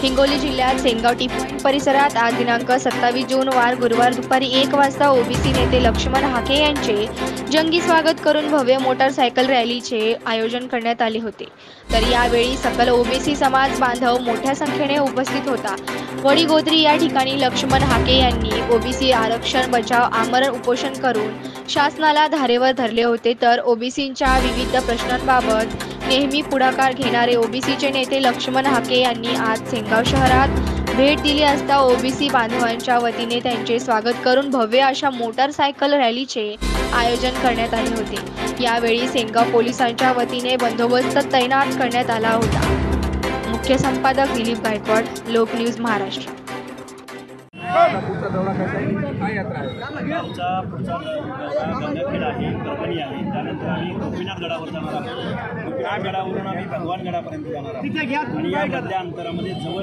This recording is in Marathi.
हिंगोली जिल्ह्यात सेनगाव टी पॉइंट परिसरात आज दिनांक 27 जून वार गुरुवार दुपारी 1 वाजता ओबीसी नेते लक्ष्मण हाके यांचे जंगी स्वागत करून भव्य मोटारसायकल रॅलीचे आयोजन करण्यात आले होते। तर यावेळी सकल ओबीसी समाज बांधव मोठ्या संख्येने उपस्थित होता। वडीगोद्री या ठिकाणी लक्ष्मण हाके यांनी ओबीसी आरक्षण बचाव आमरण उपोषण करून शासनाला धारेवर धरले होते। तर ओबीसींच्या विविध प्रश्नांबाबत नेहमी पुढाकार घेणारे ओबीसीचे नेते लक्ष्मण हाके यांनी आज सेनगाव शहरात भेट दिली असता ओबीसी बांधवांच्या वतीने त्यांचे स्वागत करून भव्य अशा मोटारसायकल रॅलीचे आयोजन करण्यात आले होते। यावेळी सेनगाव पोलिसांच्या वतीने बंदोबस्त तैनात करण्यात आला होता। मुख्य संपादक दिलीप गायकवाड, लोक न्यूज महाराष्ट्र। पुढचा दौरा कसा आहे? काय यात्रा आहे? आमचा पुढचा दौरा गंगाखेड आहे, परभणी आहे, त्यानंतर आम्ही गोपीनाथ गडावर जाणार आहोत। गोपीनाथ गडावरून आम्ही भगवान गडापर्यंत जाणार आहोत आणि या मधल्या अंतरामध्ये जवळ